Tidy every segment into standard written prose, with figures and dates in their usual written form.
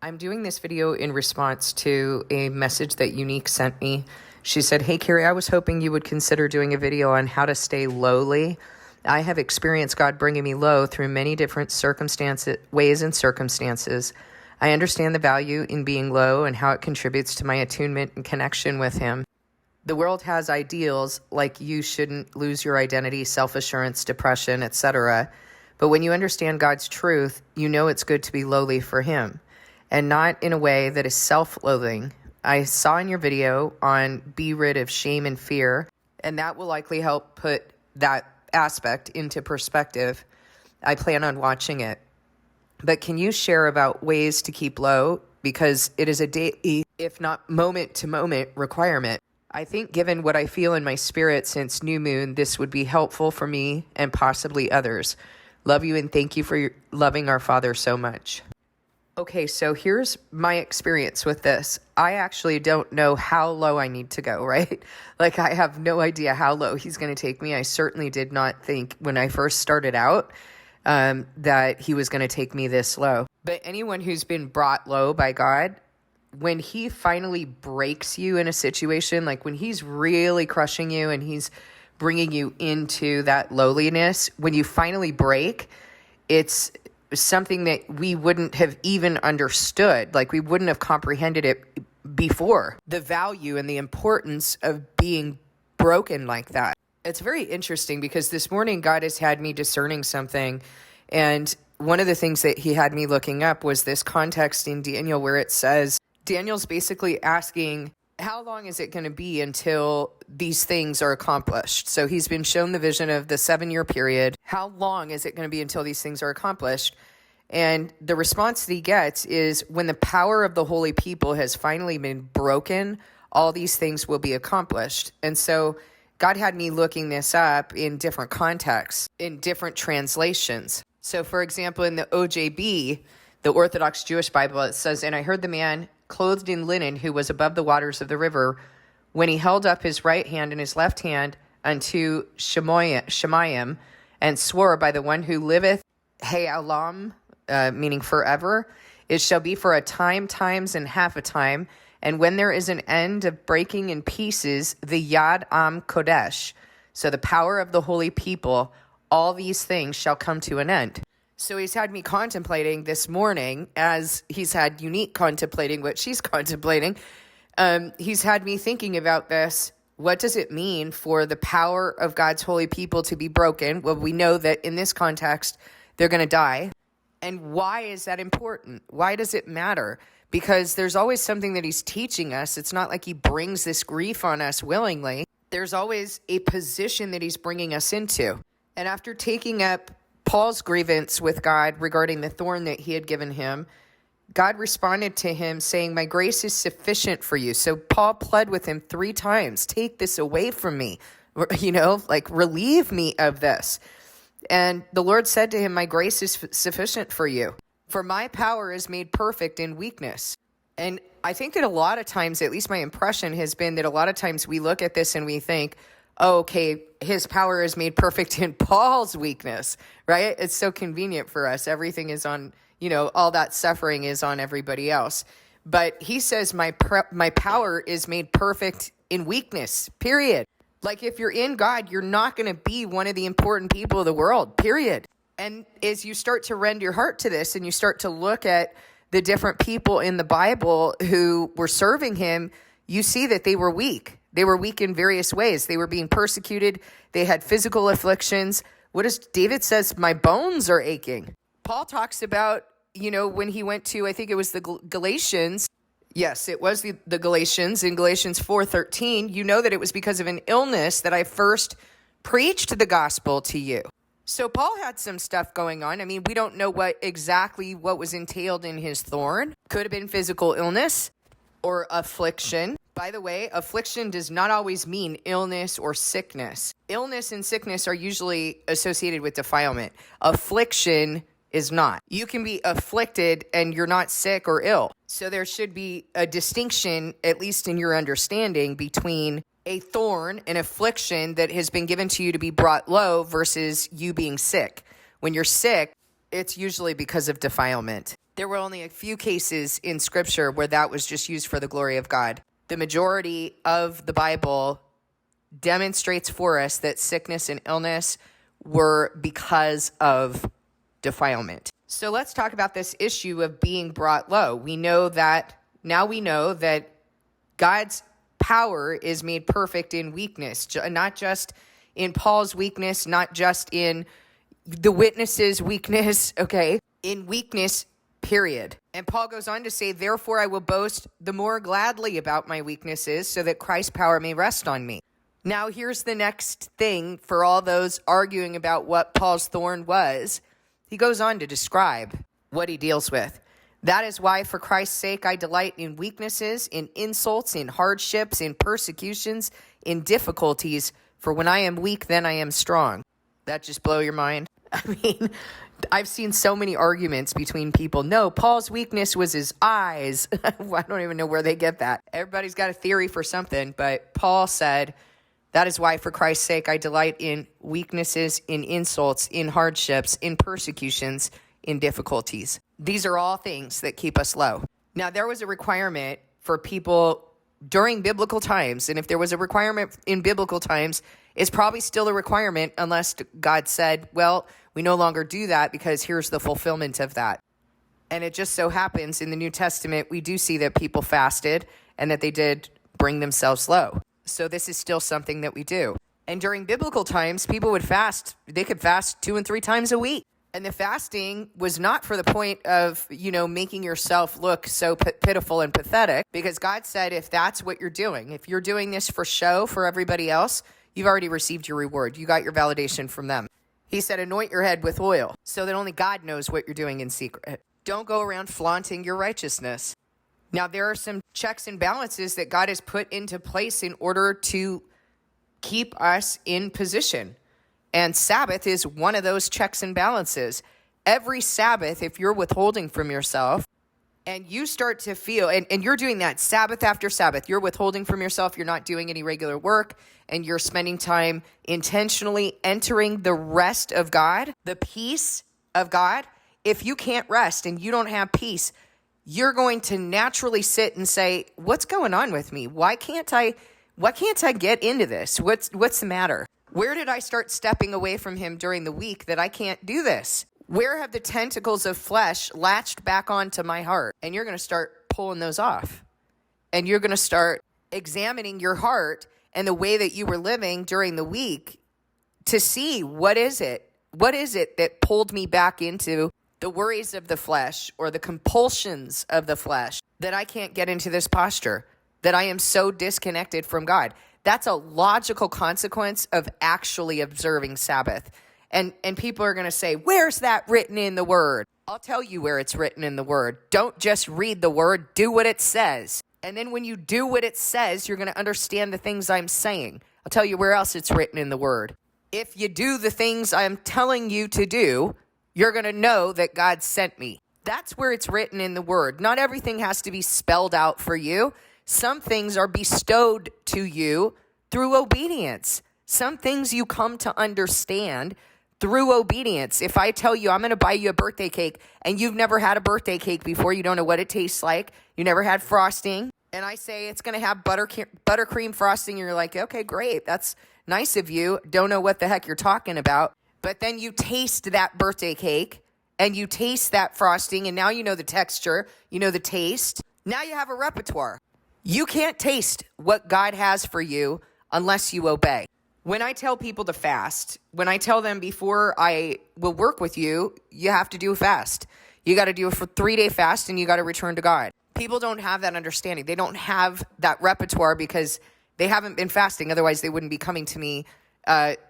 I'm doing this video in response to a message that Unique sent me. She said, "Hey, Carrie, I was hoping you would consider doing a video on how to stay lowly. I have experienced God bringing me low through many different ways and circumstances. I understand the value in being low and how it contributes to my attunement and connection with Him. The world has ideals like you shouldn't lose your identity, self-assurance, depression, etc. But when you understand God's truth, you know it's good to be lowly for Him, and not in a way that is self-loathing. I saw in your video on be rid of shame and fear, and that will likely help put that aspect into perspective. I plan on watching it. But can you share about ways to keep low? Because it is a daily, if not moment-to-moment requirement. I think given what I feel in my spirit since New Moon, this would be helpful for me and possibly others. Love you and thank you for loving our Father so much." Okay, so here's my experience with this. I actually don't know how low I need to go, right? Like, I have no idea how low He's going to take me. I certainly did not think when I first started out that He was going to take me this low. But anyone who's been brought low by God, when He finally breaks you in a situation, like when He's really crushing you and He's bringing you into that lowliness, when you finally break, it's something that we wouldn't have even understood. Like, we wouldn't have comprehended it before. The value and the importance of being broken like that. It's very interesting because this morning God has had me discerning something. And one of the things that He had me looking up was this context in Daniel where it says, Daniel's basically asking, how long is it going to be until these things are accomplished? So he's been shown the vision of the 7-year period. How long is it going to be until these things are accomplished? And the response that he gets is, when the power of the holy people has finally been broken, all these things will be accomplished. And so God had me looking this up in different contexts, in different translations. So for example, in the OJB, the Orthodox Jewish Bible, it says, "And I heard the man clothed in linen who was above the waters of the river, when he held up his right hand and his left hand unto Shemayim, and swore by the one who liveth Ha'olam," meaning forever, "it shall be for a time, times, and half a time. And when there is an end of breaking in pieces, the Yad Am Kodesh," so the power of the holy people, "all these things shall come to an end." So He's had me contemplating this morning, as He's had Unique contemplating what she's contemplating. He's had me thinking about this. What does it mean for the power of God's holy people to be broken? Well, we know that in this context, they're going to die. And why is that important? Why does it matter? Because there's always something that He's teaching us. It's not like He brings this grief on us willingly. There's always a position that He's bringing us into. And after taking up Paul's grievance with God regarding the thorn that he had given him, God responded to him saying, "My grace is sufficient for you." So Paul pled with him 3 times, "Take this away from me, relieve me of this." And the Lord said to him, "My grace is sufficient for you, for my power is made perfect in weakness." And I think that a lot of times, at least my impression has been that a lot of times we look at this and we think, oh, okay, His power is made perfect in Paul's weakness, right? It's so convenient for us. Everything is on, all that suffering is on everybody else. But He says, my power is made perfect in weakness, period. Like, if you're in God, you're not going to be one of the important people of the world, period. And as you start to rend your heart to this and you start to look at the different people in the Bible who were serving Him, you see that they were weak. They were weak in various ways. They were being persecuted. They had physical afflictions. What does David says? "My bones are aching." Paul talks about, when he went to, I think it was the Galatians. Yes, it was the Galatians. In Galatians 4:13, you know that it was because of an illness that I first preached the gospel to you. So Paul had some stuff going on. I mean, we don't know what was entailed in his thorn. Could have been physical illness or affliction. By the way, affliction does not always mean illness or sickness. Illness and sickness are usually associated with defilement. Affliction is not. You can be afflicted and you're not sick or ill. So there should be a distinction, at least in your understanding, between a thorn, an affliction that has been given to you to be brought low versus you being sick. When you're sick, it's usually because of defilement. There were only a few cases in Scripture where that was just used for the glory of God. The majority of the Bible demonstrates for us that sickness and illness were because of defilement. So let's talk about this issue of being brought low. We know that God's power is made perfect in weakness, not just in Paul's weakness, not just in the witness's weakness, okay? In weakness, period. And Paul goes on to say, therefore I will boast the more gladly about my weaknesses so that Christ's power may rest on me. Now here's the next thing for all those arguing about what Paul's thorn was. He goes on to describe what he deals with. That is why for Christ's sake I delight in weaknesses, in insults, in hardships, in persecutions, in difficulties. For when I am weak, then I am strong. That just blow your mind? I mean, I've seen so many arguments between people. No, Paul's weakness was his eyes. I don't even know where they get that. Everybody's got a theory for something, but Paul said, that is why for Christ's sake I delight in weaknesses, in insults, in hardships, in persecutions, in difficulties. These are all things that keep us low. Now, there was a requirement for people during biblical times, and if there was a requirement in biblical times, it's probably still a requirement unless God said, well, we no longer do that because here's the fulfillment of that. And it just so happens in the New Testament, we do see that people fasted and that they did bring themselves low. So this is still something that we do. And during biblical times, people would fast. They could fast 2 and 3 times a week. And the fasting was not for the point of, making yourself look so pitiful and pathetic, because God said, if that's what you're doing, if you're doing this for show for everybody else, you've already received your reward. You got your validation from them. He said, anoint your head with oil so that only God knows what you're doing in secret. Don't go around flaunting your righteousness. Now, there are some checks and balances that God has put into place in order to keep us in position. And Sabbath is one of those checks and balances. Every Sabbath, if you're withholding from yourself and you start to feel, and you're doing that Sabbath after Sabbath, you're withholding from yourself, you're not doing any regular work, and you're spending time intentionally entering the rest of God, the peace of God. If you can't rest and you don't have peace, you're going to naturally sit and say, what's going on with me? Why can't I get into this? What's the matter? Where did I start stepping away from him during the week that I can't do this? Where have the tentacles of flesh latched back onto my heart? And you're going to start pulling those off. And you're going to start examining your heart and the way that you were living during the week to see what is it that pulled me back into the worries of the flesh or the compulsions of the flesh, that I can't get into this posture, that I am so disconnected from God. That's a logical consequence of actually observing Sabbath. And people are going to say, where's that written in the Word? I'll tell you where it's written in the Word. Don't just read the Word, do what it says. And then when you do what it says, you're going to understand the things I'm saying. I'll tell you where else it's written in the Word. If you do the things I'm telling you to do, you're going to know that God sent me. That's where it's written in the Word. Not everything has to be spelled out for you. Some things are bestowed to you through obedience. Some things you come to understand through obedience. If I tell you I'm going to buy you a birthday cake and you've never had a birthday cake before, you don't know what it tastes like, you never had frosting, and I say it's going to have buttercream frosting, and you're like, okay, great, that's nice of you, don't know what the heck you're talking about. But then you taste that birthday cake and you taste that frosting, and now you know the texture, you know the taste. Now you have a repertoire. You can't taste what God has for you unless you obey. When I tell people to fast, when I tell them before I will work with you, you have to do a fast. You got to do a 3-day fast and you got to return to God. People don't have that understanding. They don't have that repertoire because they haven't been fasting. Otherwise, they wouldn't be coming to me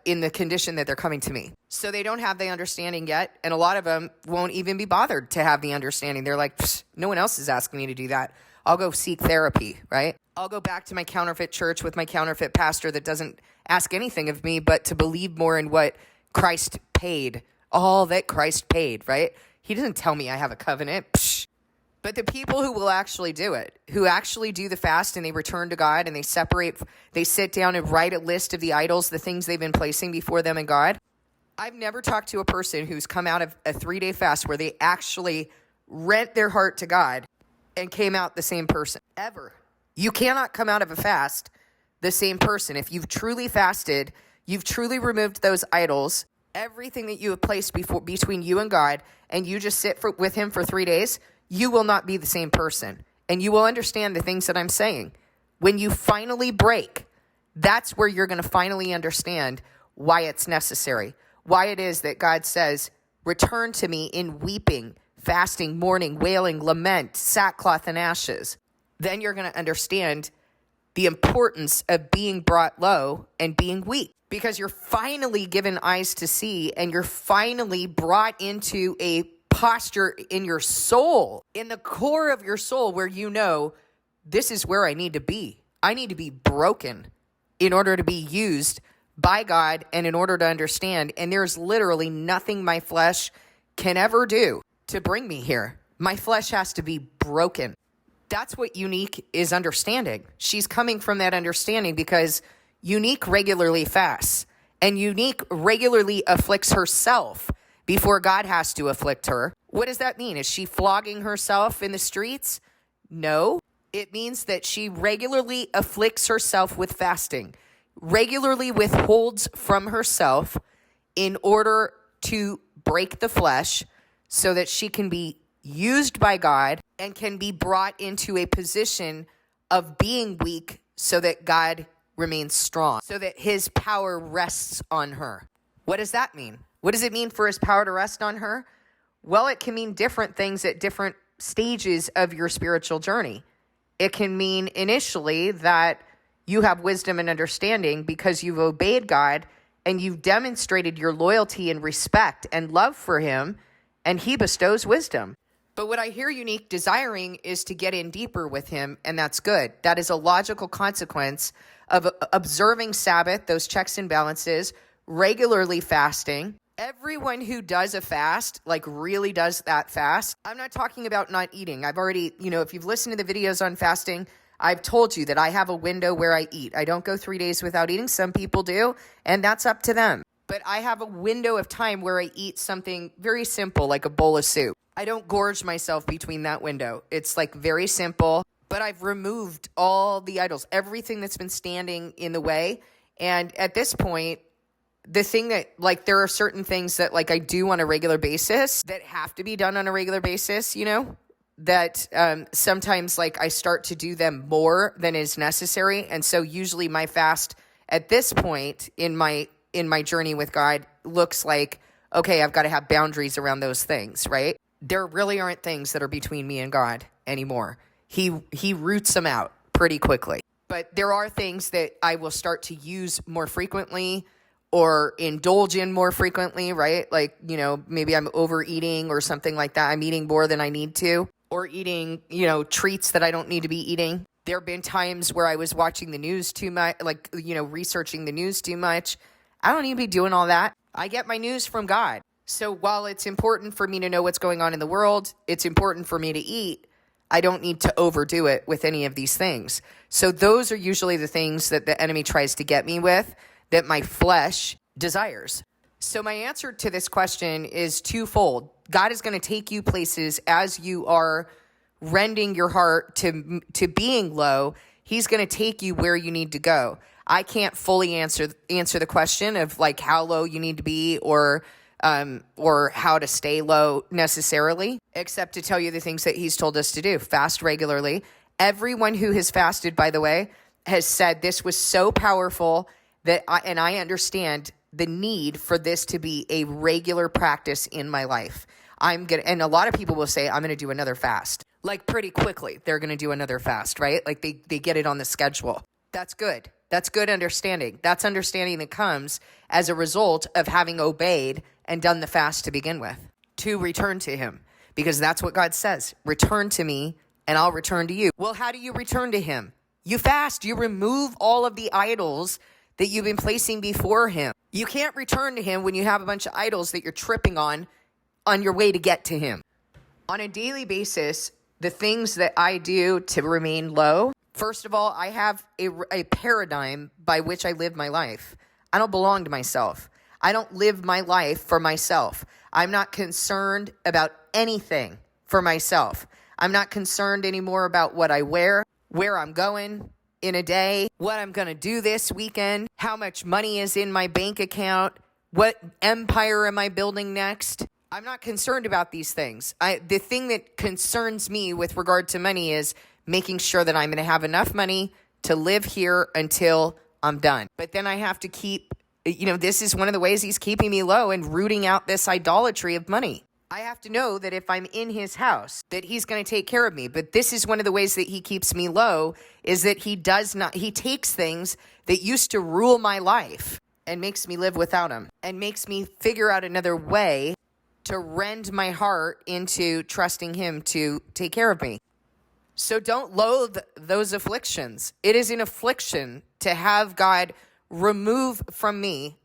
in the condition that they're coming to me. So they don't have the understanding yet. And a lot of them won't even be bothered to have the understanding. They're like, no one else is asking me to do that. I'll go seek therapy, right? I'll go back to my counterfeit church with my counterfeit pastor that doesn't ask anything of me but to believe more in what Christ paid, all that Christ paid, right? He doesn't tell me I have a covenant. Psh. But the people who will actually do it, who actually do the fast and they return to God and they sit down and write a list of the idols, the things they've been placing before them and God. I've never talked to a person who's come out of a 3-day fast where they actually rent their heart to God, and came out the same person, ever. You cannot come out of a fast the same person. If you've truly fasted, you've truly removed those idols, everything that you have placed between you and God, and you just sit with him for 3 days, you will not be the same person. And you will understand the things that I'm saying. When you finally break, that's where you're going to finally understand why it's necessary. Why it is that God says, return to me in weeping, fasting, mourning, wailing, lament, sackcloth, and ashes. Then you're going to understand the importance of being brought low and being weak, because you're finally given eyes to see, and you're finally brought into a posture in your soul, in the core of your soul, where you know, this is where I need to be. I need to be broken in order to be used by God and in order to understand. And there's literally nothing my flesh can ever do to bring me here. My flesh has to be broken. That's what Unique is understanding. She's coming from that understanding because Unique regularly fasts, and Unique regularly afflicts herself before God has to afflict her. What does that mean? Is she flogging herself in the streets? No. It means that she regularly afflicts herself with fasting, regularly withholds from herself in order to break the flesh so that she can be used by God and can be brought into a position of being weak so that God remains strong, so that his power rests on her. What does that mean? What does it mean for his power to rest on her? Well, it can mean different things at different stages of your spiritual journey. It can mean initially that you have wisdom and understanding because you've obeyed God and you've demonstrated your loyalty and respect and love for him, and he bestows wisdom. But what I hear Unique desiring is to get in deeper with him, and that's good. That is a logical consequence of observing Sabbath, those checks and balances, regularly fasting. Everyone who does a fast, like really does that fast, I'm not talking about not eating. I've already, if you've listened to the videos on fasting, I've told you that I have a window where I eat. I don't go 3 days without eating. Some people do, and that's up to them. But I have a window of time where I eat something very simple, like a bowl of soup. I don't gorge myself between that window. It's like very simple, but I've removed all the idols, everything that's been standing in the way. And at this point, the thing that, there are certain things that, I do on a regular basis that have to be done on a regular basis, that sometimes, I start to do them more than is necessary. And so usually my fast at this point in my journey with God looks like, okay, I've got to have boundaries around those things, right? There really aren't things that are between me and God anymore. He roots them out pretty quickly. But there are things that I will start to use more frequently or indulge in more frequently, right? Maybe I'm overeating or something like that. I'm eating more than I need to, or eating, treats that I don't need to be eating. There have been times where I was watching the news too much, researching the news too much. I don't need to be doing all that. I get my news from God. So while it's important for me to know what's going on in the world, it's important for me to eat. I don't need to overdo it with any of these things. So those are usually the things that the enemy tries to get me with, that my flesh desires. So my answer to this question is twofold. God is going to take you places as you are rending your heart to being low. He's going to take you where you need to go. I can't fully answer the question of how low you need to be or how to stay low necessarily, except to tell you the things that he's told us to do. Fast regularly. Everyone who has fasted, by the way, has said this was so powerful that I understand the need for this to be a regular practice in my life. And a lot of people will say, I'm going to do another fast. Pretty quickly, they're going to do another fast, right? They get it on the schedule. That's good. That's good understanding. That's understanding that comes as a result of having obeyed and done the fast to begin with, to return to him, because that's what God says. Return to me and I'll return to you. Well, how do you return to him? You fast. You remove all of the idols that you've been placing before him. You can't return to him when you have a bunch of idols that you're tripping on your way to get to him. On a daily basis, the things that I do to remain low, first of all, I have a paradigm by which I live my life. I don't belong to myself. I don't live my life for myself. I'm not concerned about anything for myself. I'm not concerned anymore about what I wear, where I'm going in a day, what I'm going to do this weekend, how much money is in my bank account, what empire am I building next. I'm not concerned about these things. The thing that concerns me with regard to money is making sure that I'm going to have enough money to live here until I'm done. But then I have to keep, this is one of the ways he's keeping me low and rooting out this idolatry of money. I have to know that if I'm in his house, that he's going to take care of me. But this is one of the ways that he keeps me low, is that he takes things that used to rule my life and makes me live without him and makes me figure out another way to rend my heart into trusting him to take care of me. So don't loathe those afflictions. It is an affliction to have God remove from me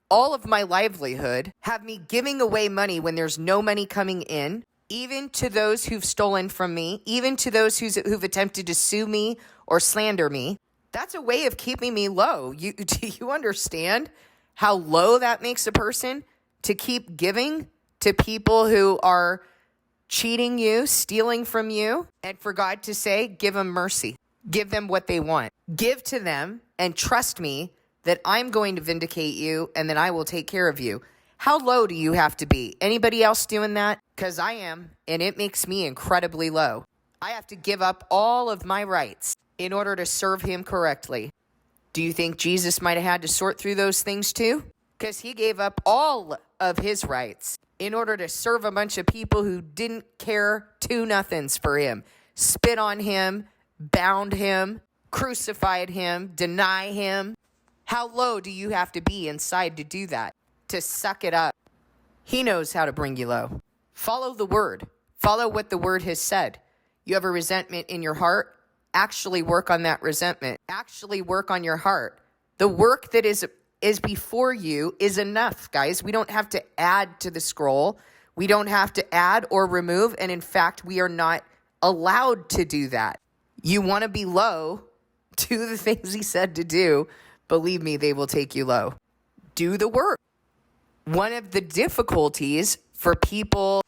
all of my livelihood, have me giving away money when there's no money coming in, even to those who've stolen from me, even to those who've attempted to sue me or slander me. That's a way of keeping me low. Do you understand how low that makes a person to keep giving to people who are cheating you, stealing from you, and for God to say, give them mercy. Give them what they want. Give to them and trust me that I'm going to vindicate you and that I will take care of you. How low do you have to be? Anybody else doing that? Because I am, and it makes me incredibly low. I have to give up all of my rights in order to serve him correctly. Do you think Jesus might have had to sort through those things too? Because he gave up all of his rights in order to serve a bunch of people who didn't care two nothings for him, spit on him, bound him, crucified him, deny him. How low do you have to be inside to do that, to suck it up? He knows how to bring you low. Follow the word. Follow what the word has said. You have a resentment in your heart? Actually work on that resentment. Actually work on your heart. The work that is before you is enough, guys. We don't have to add to the scroll. We don't have to add or remove. And in fact, we are not allowed to do that. You want to be low, do the things he said to do. Believe me, they will take you low. Do the work. One of the difficulties for people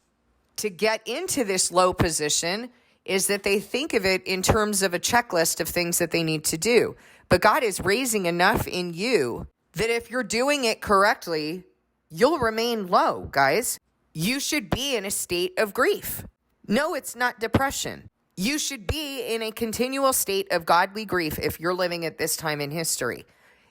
to get into this low position is that they think of it in terms of a checklist of things that they need to do. But God is raising enough in you that if you're doing it correctly, you'll remain low, guys. You should be in a state of grief. No, it's not depression. You should be in a continual state of godly grief if you're living at this time in history.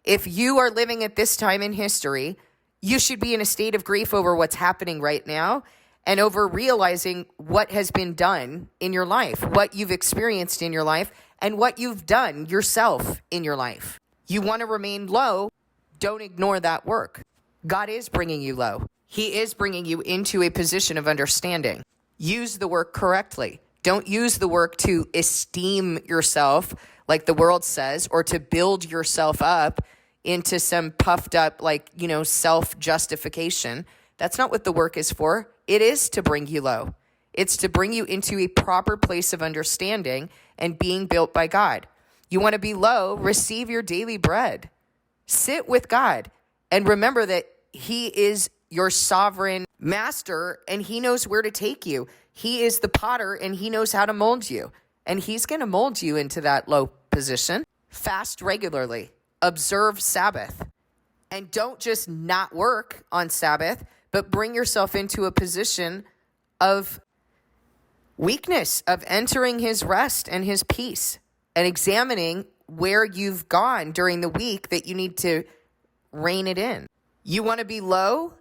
If you are living at this time in history, you should be in a state of grief over what's happening right now and over realizing what has been done in your life, what you've experienced in your life, and what you've done yourself in your life. You want to remain low, don't ignore that work. God is bringing you low. He is bringing you into a position of understanding. Use the work correctly. Don't use the work to esteem yourself like the world says, or to build yourself up into some puffed up, self-justification. That's not what the work is for. It is to bring you low. It's to bring you into a proper place of understanding and being built by God. You want to be low, receive your daily bread. Sit with God and remember that he is your sovereign master and he knows where to take you. He is the potter and he knows how to mold you. And he's going to mold you into that low position. Fast regularly. Observe Sabbath. And don't just not work on Sabbath, but bring yourself into a position of weakness, of entering his rest and his peace, and examining where you've gone during the week that you need to rein it in. You want to be low?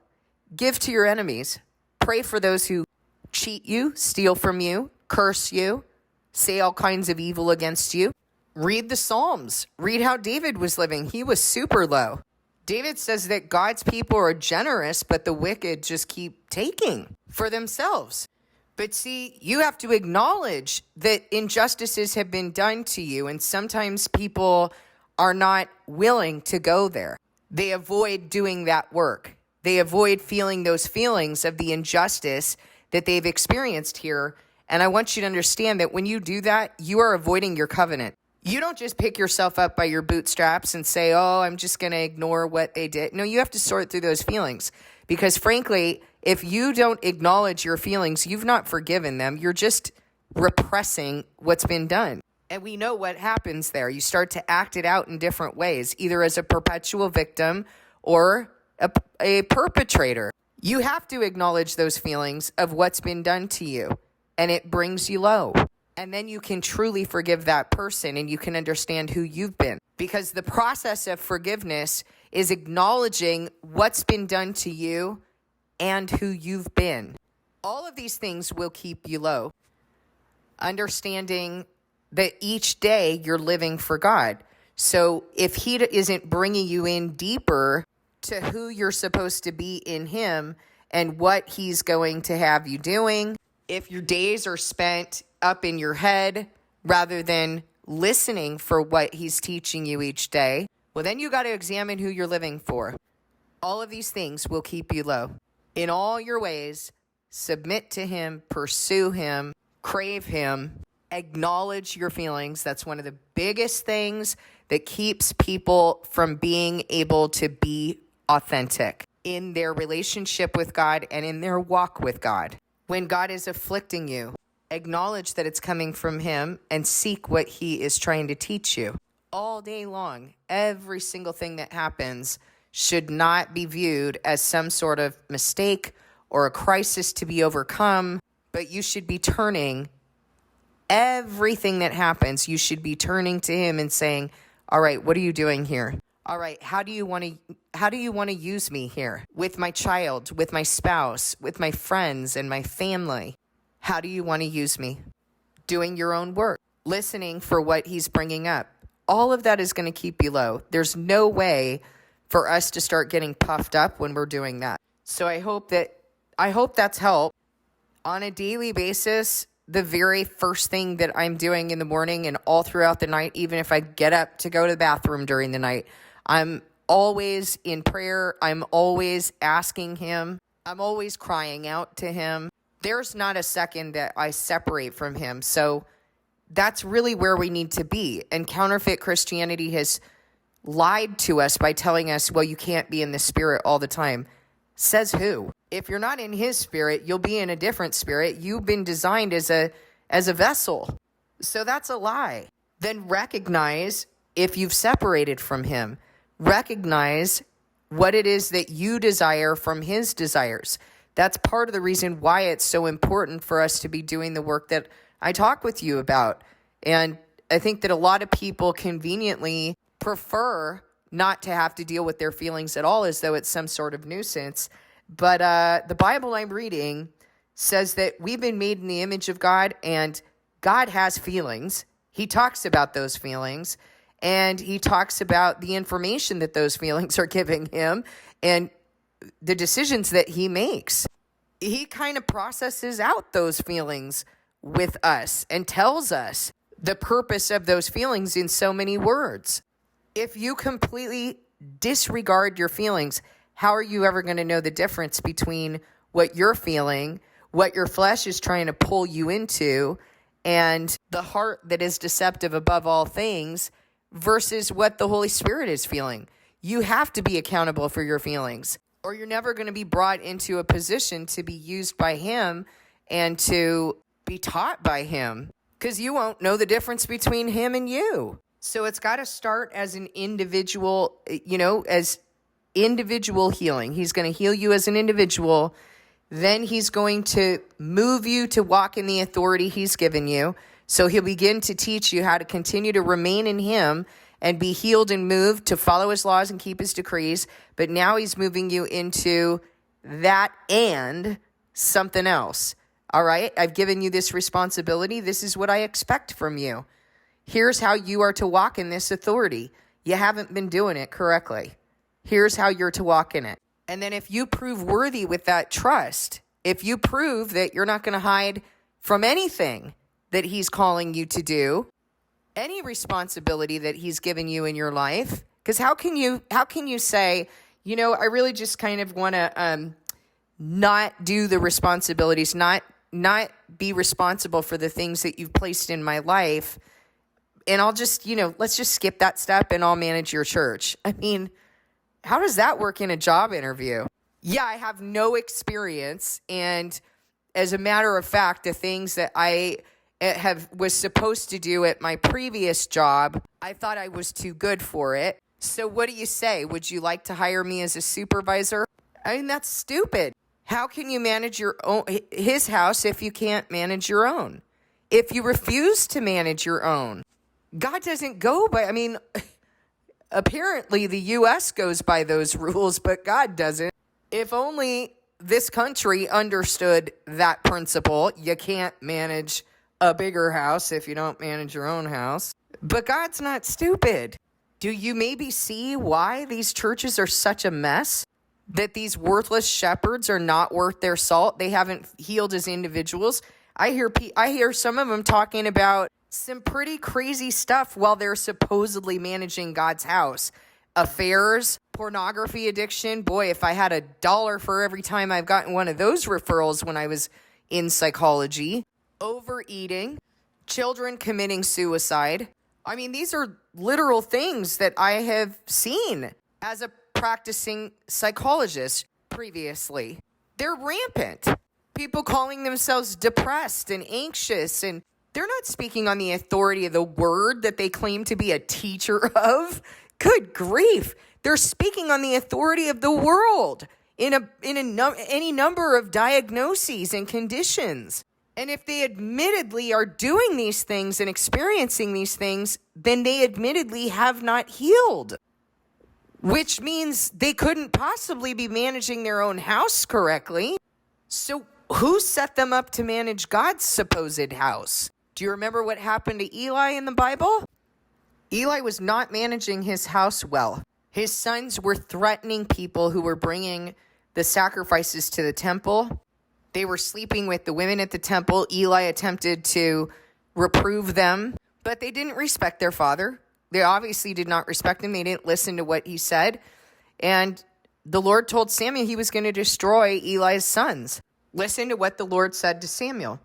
Give to your enemies. Pray for those who cheat you, steal from you, curse you, say all kinds of evil against you. Read the Psalms. Read how David was living. He was super low. David says that God's people are generous, but the wicked just keep taking for themselves. But see, you have to acknowledge that injustices have been done to you, and sometimes people are not willing to go there. They avoid doing that work. They avoid feeling those feelings of the injustice that they've experienced here. And I want you to understand that when you do that, you are avoiding your covenant. You don't just pick yourself up by your bootstraps and say, oh, I'm just going to ignore what they did. No, you have to sort through those feelings Because frankly, if you don't acknowledge your feelings, you've not forgiven them. You're just repressing what's been done. And we know what happens there. You start to act it out in different ways, either as a perpetual victim or a perpetrator. You have to acknowledge those feelings of what's been done to you, and it brings you low. And then you can truly forgive that person, and you can understand who you've been. Because the process of forgiveness is acknowledging what's been done to you and who you've been. All of these things will keep you low. Understanding that each day you're living for God. So if he isn't bringing you in deeper to who you're supposed to be in him and what he's going to have you doing, if your days are spent up in your head rather than listening for what he's teaching you each day, well, then you got to examine who you're living for. All of these things will keep you low. In all your ways, submit to him, pursue him, crave him, acknowledge your feelings. That's one of the biggest things that keeps people from being able to be authentic in their relationship with God and in their walk with God. When God is afflicting you, acknowledge that it's coming from him and seek what he is trying to teach you. All day long, every single thing that happens should not be viewed as some sort of mistake or a crisis to be overcome, but you should be turning everything that happens, you should be turning to him and saying, all right, what are you doing here? All right, how do you want to use me here? With my child, with my spouse, with my friends and my family. How do you want to use me? Doing your own work, listening for what he's bringing up. All of that is going to keep you low. There's no way for us to start getting puffed up when we're doing that. So I hope that's helped. On a daily basis, the very first thing that I'm doing in the morning and all throughout the night, even if I get up to go to the bathroom during the night, I'm always in prayer. I'm always asking him. I'm always crying out to him. There's not a second that I separate from him. So that's really where we need to be. And counterfeit Christianity has lied to us by telling us, well, you can't be in the spirit all the time. Says who? If you're not in his spirit, you'll be in a different spirit. You've been designed as a vessel. So that's a lie. Then recognize if you've separated from him. Recognize what it is that you desire from his desires. That's part of the reason why it's so important for us to be doing the work that I talk with you about. And I think that a lot of people conveniently prefer not to have to deal with their feelings at all, as though it's some sort of nuisance. But the Bible I'm reading says that we've been made in the image of God, and God has feelings. He talks about those feelings, and he talks about the information that those feelings are giving him and the decisions that he makes. He kind of processes out those feelings with us and tells us the purpose of those feelings in so many words. If you completely disregard your feelings, how are you ever going to know the difference between what you're feeling, what your flesh is trying to pull you into, and the heart that is deceptive above all things versus what the Holy Spirit is feeling? You have to be accountable for your feelings, or you're never going to be brought into a position to be used by him and to be taught by him, because you won't know the difference between him and you. So it's got to start as an individual, as individual healing. He's going to heal you as an individual. Then he's going to move you to walk in the authority he's given you. So he'll begin to teach you how to continue to remain in him and be healed and moved to follow his laws and keep his decrees. But now he's moving you into that and something else. All right, I've given you this responsibility. This is what I expect from you. Here's how you are to walk in this authority. You haven't been doing it correctly. Here's how you're to walk in it. And then if you prove worthy with that trust, if you prove that you're not going to hide from anything that he's calling you to do, any responsibility that he's given you in your life, because how can you say, I really just kind of want to not do the responsibilities, not be responsible for the things that you've placed in my life, and I'll just, let's just skip that step and I'll manage your church. I mean, how does that work in a job interview? Yeah, I have no experience. And as a matter of fact, the things that I was supposed to do at my previous job, I thought I was too good for it. So what do you say? Would you like to hire me as a supervisor? I mean, that's stupid. How can you manage his house if you can't manage your own? If you refuse to manage your own, God doesn't go by, apparently the U.S. goes by those rules, but God doesn't. If only this country understood that principle. You can't manage a bigger house if you don't manage your own house. But God's not stupid. Do you maybe see why these churches are such a mess? That these worthless shepherds are not worth their salt. They haven't healed as individuals. I hear some of them talking about some pretty crazy stuff while they're supposedly managing God's house. Affairs, pornography addiction. Boy, if I had $1 for every time I've gotten one of those referrals when I was in psychology. Overeating, children committing suicide. I mean, these are literal things that I have seen as a practicing psychologist previously. They're rampant. People calling themselves depressed and anxious, and they're not speaking on the authority of the word that they claim to be a teacher of. Good grief. They're speaking on the authority of the world in any number of diagnoses and conditions. And if they admittedly are doing these things and experiencing these things, then they admittedly have not healed, which means they couldn't possibly be managing their own house correctly. So who set them up to manage God's supposed house? Do you remember what happened to Eli in the Bible? Eli was not managing his house well. His sons were threatening people who were bringing the sacrifices to the temple. They were sleeping with the women at the temple. Eli attempted to reprove them, but they didn't respect their father. They obviously did not respect him. They didn't listen to what he said. And the Lord told Samuel he was going to destroy Eli's sons. Listen to what the Lord said to Samuel.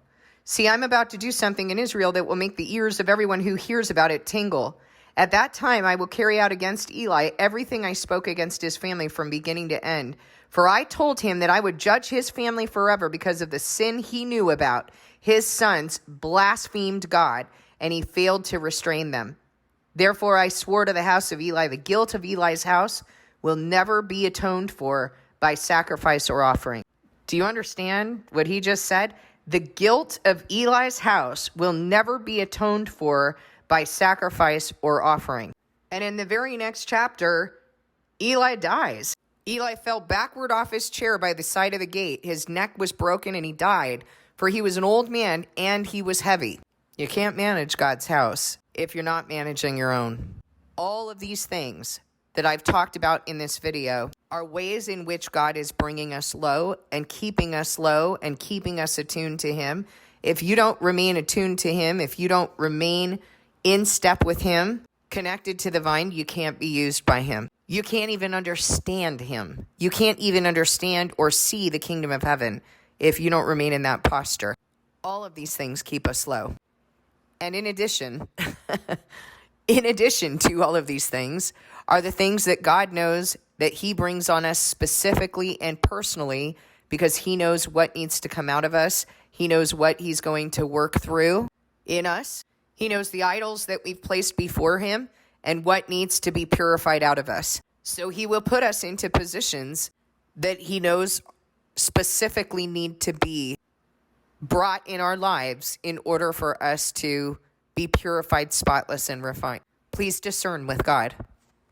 See, I'm about to do something in Israel that will make the ears of everyone who hears about it tingle. At that time, I will carry out against Eli everything I spoke against his family from beginning to end. For I told him that I would judge his family forever because of the sin he knew about. His sons blasphemed God, and he failed to restrain them. Therefore, I swore to the house of Eli, the guilt of Eli's house will never be atoned for by sacrifice or offering. Do you understand what he just said? The guilt of Eli's house will never be atoned for by sacrifice or offering. And in the very next chapter, Eli dies. Eli fell backward off his chair by the side of the gate. His neck was broken and he died, for he was an old man and he was heavy. You can't manage God's house if you're not managing your own. All of these things that I've talked about in this video are ways in which God is bringing us low and keeping us low and keeping us attuned to him. If you don't remain attuned to him, if you don't remain in step with him, connected to the vine, you can't be used by him. You can't even understand him. You can't even understand or see the kingdom of heaven if you don't remain in that posture. All of these things keep us low. And in addition, to all of these things are the things that God knows that he brings on us specifically and personally because he knows what needs to come out of us. He knows what he's going to work through in us. He knows the idols that we've placed before him and what needs to be purified out of us. So he will put us into positions that he knows specifically need to be brought in our lives in order for us to be purified, spotless, and refined. Please discern with God.